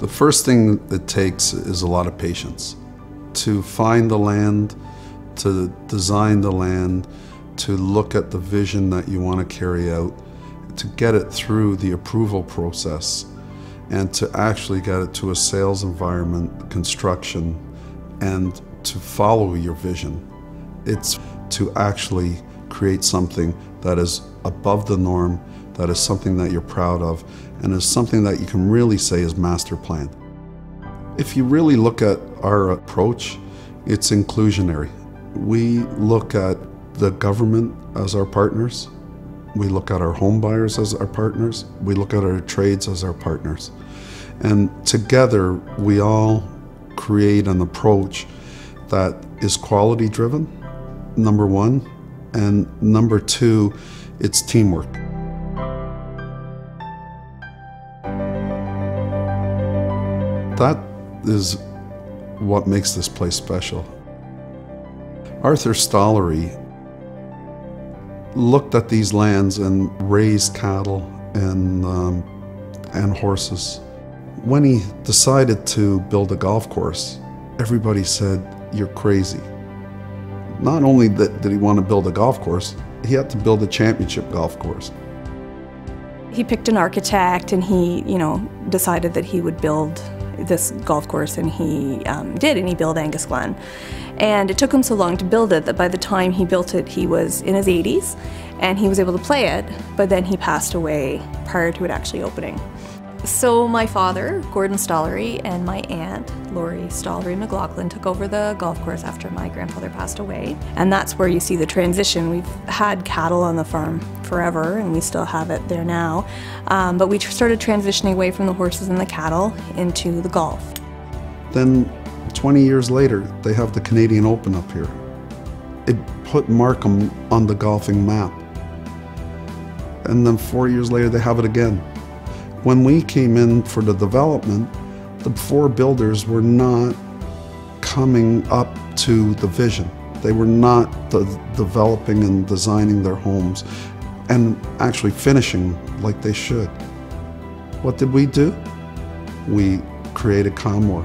The first thing it takes is a lot of patience. To find the land, to design the land, to look at the vision that you want to carry out, to get it through the approval process, and to actually get it to a sales environment, construction, and to follow your vision. It's to actually create something that is above the norm, that is something that you're proud of, and is something that you can really say is master planned. If you really look at our approach, it's inclusionary. We look at the government as our partners. We look at our home buyers as our partners. We look at our trades as our partners. And together, we all create an approach that is quality driven, number one, and number two, it's teamwork. That is what makes this place special. Arthur Stollery looked at these lands and raised cattle and horses. When he decided to build a golf course, everybody said, "You're crazy." Not only did he want to build a golf course, he had to build a championship golf course. He picked an architect and he, decided that he would build this golf course, and he did, and he built Angus Glen. And it took him so long to build it that by the time he built it, he was in his 80s, and he was able to play it, but then he passed away prior to it actually opening. So my father, Gordon Stollery, and my aunt, Laurie Stollery McLaughlin, took over the golf course after my grandfather passed away. And that's where you see the transition. We've had cattle on the farm forever, and we still have it there now. But we started transitioning away from the horses and the cattle into the golf. Then 20 years later, they have the Canadian Open up here. It put Markham on the golfing map. And then 4 years later, they have it again. When we came in for the development, the four builders were not coming up to the vision. They were not developing and designing their homes and actually finishing like they should. What did we do? We created Kylemore.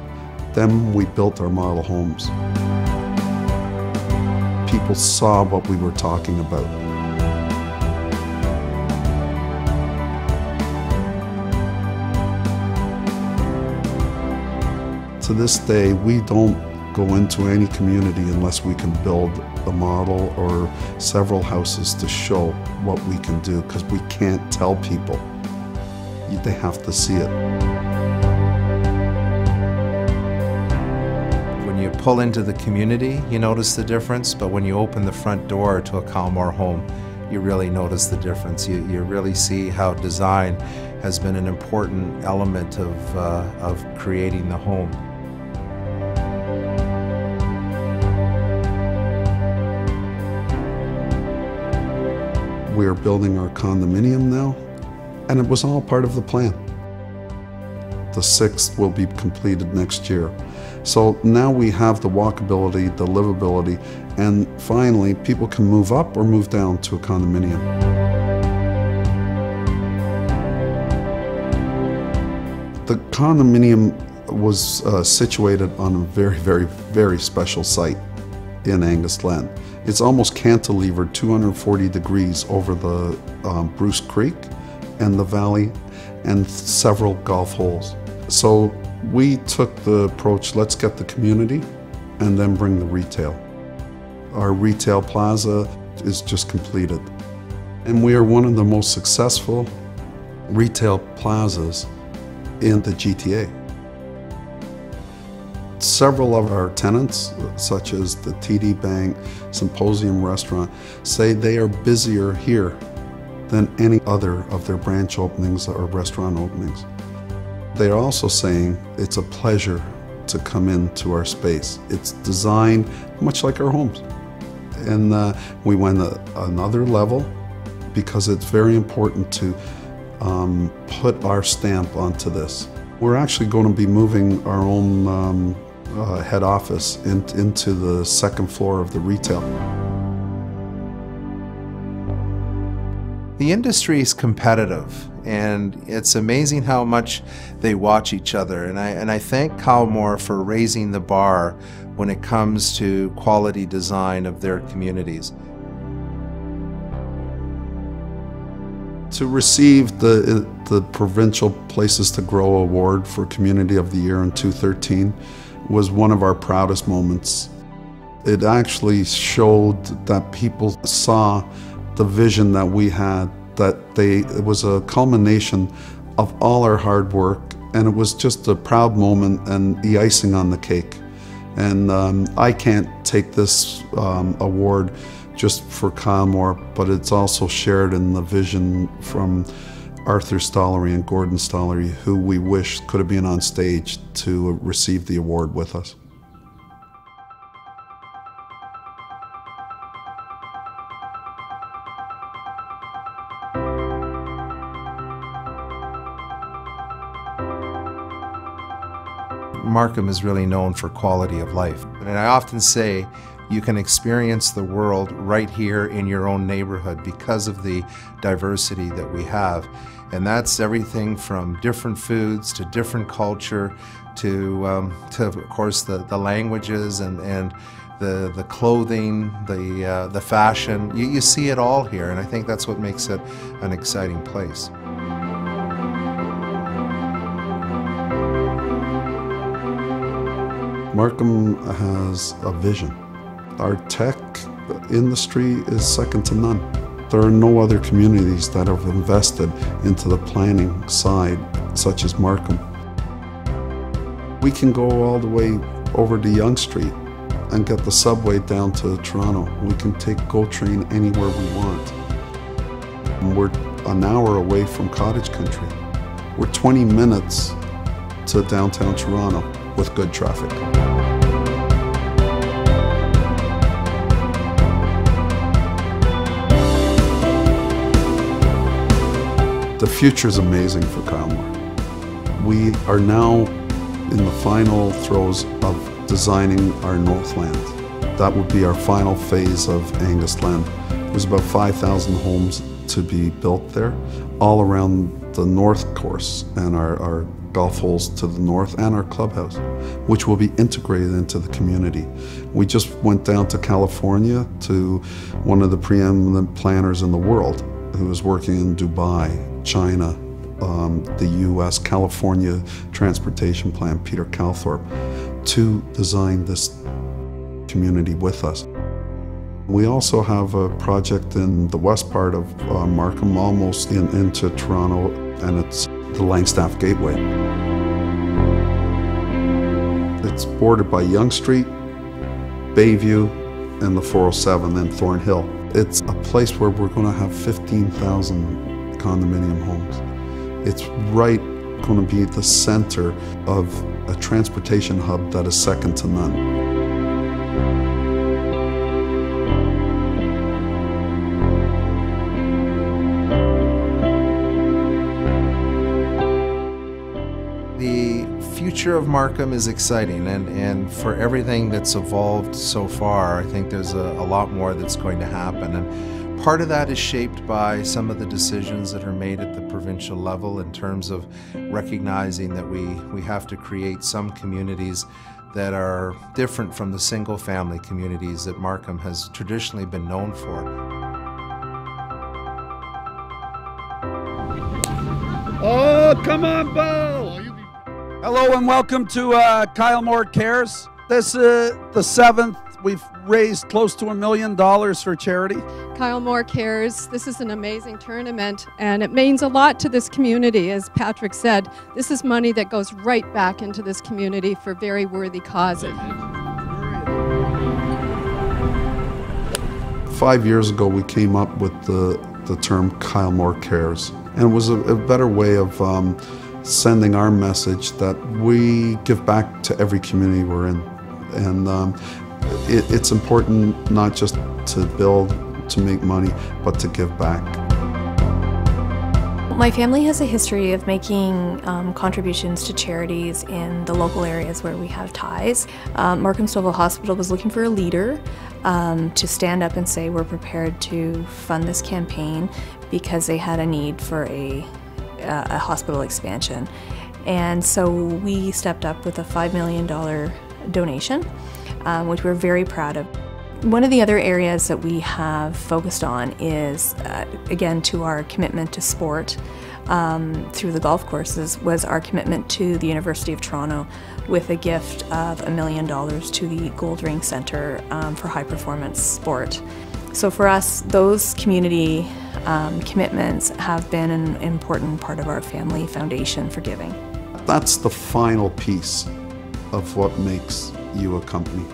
Then we built our model homes. People saw what we were talking about. To this day, we don't go into any community unless we can build a model or several houses to show what we can do, because we can't tell people. They have to see it. When you pull into the community, you notice the difference, but when you open the front door to a Kylemore home, you really notice the difference. You really see how design has been an important element of creating the home. We are building our condominium now, and it was all part of the plan. The 6th will be completed next year. So now we have the walkability, the livability, and finally people can move up or move down to a condominium. The condominium was situated on a very, very, very special site in Angus Glen. It's almost cantilevered 240 degrees over the Bruce Creek and the valley and several golf holes. So we took the approach, let's get the community and then bring the retail. Our retail plaza is just completed. And we are one of the most successful retail plazas in the GTA. Several of our tenants, such as the TD Bank, Symposium Restaurant, say they are busier here than any other of their branch openings or restaurant openings. They're also saying it's a pleasure to come into our space. It's designed much like our homes. And we went another level because it's very important to put our stamp onto this. We're actually going to be moving our own head office into the 2nd floor of the retail. The industry is competitive, and it's amazing how much they watch each other. And I thank Kylemore for raising the bar when it comes to quality design of their communities. To receive the Provincial Places to Grow Award for Community of the Year in 2013 was one of our proudest moments. It actually showed that people saw the vision that we had, that it was a culmination of all our hard work, and it was just a proud moment and the icing on the cake. And I can't take this award just for Kylemore, but it's also shared in the vision from Arthur Stollery and Gordon Stollery, who we wish could have been on stage to receive the award with us. Markham is really known for quality of life. And I often say you can experience the world right here in your own neighborhood because of the diversity that we have. And that's everything from different foods to different culture to of course, the languages and the clothing, the fashion. You see it all here, and I think that's what makes it an exciting place. Markham has a vision. Our tech industry is second to none. There are no other communities that have invested into the planning side, such as Markham. We can go all the way over to Yonge Street and get the subway down to Toronto. We can take GO Train anywhere we want. We're an hour away from Cottage Country. We're 20 minutes to downtown Toronto with good traffic. The future is amazing for Kylemore. We are now in the final throes of designing our Northland. That would be our final phase of Angus Glen. There's about 5,000 homes to be built there, all around the north course and our golf holes to the north and our clubhouse, which will be integrated into the community. We just went down to California to one of the preeminent planners in the world who is working in Dubai, China, the US, California Transportation Plan, Peter Calthorpe, to design this community with us. We also have a project in the west part of Markham, almost into Toronto, and it's the Langstaff Gateway. It's bordered by Yonge Street, Bayview, and the 407 and Thornhill. It's a place where we're going to have 15,000 condominium homes. It's right going to be the center of a transportation hub that is second to none. The future of Markham is exciting, and for everything that's evolved so far, I think there's a lot more that's going to happen. And part of that is shaped by some of the decisions that are made at the provincial level in terms of recognizing that we have to create some communities that are different from the single-family communities that Markham has traditionally been known for. Oh, come on, Bo! Hello and welcome to Kylemore Cares. This is the 7th. We've raised close to $1 million for charity. Kylemore Cares, this is an amazing tournament, and it means a lot to this community. As Patrick said, this is money that goes right back into this community for very worthy causes. 5 years ago, we came up with the term Kylemore Cares, and it was a better way of sending our message that we give back to every community we're in. And it's important not just to build, to make money, but to give back. my family has a history of making contributions to charities in the local areas where we have ties. Markham Stouffville Hospital was looking for a leader to stand up and say we're prepared to fund this campaign because they had a need for a hospital expansion. And so we stepped up with a $5 million donation, which we're very proud of. One of the other areas that we have focused on is, again, to our commitment to sport through the golf courses, was our commitment to the University of Toronto with a gift of $1 million to the Goldring Centre for High Performance Sport. So for us, those community commitments have been an important part of our family foundation for giving. That's the final piece of what makes you a company.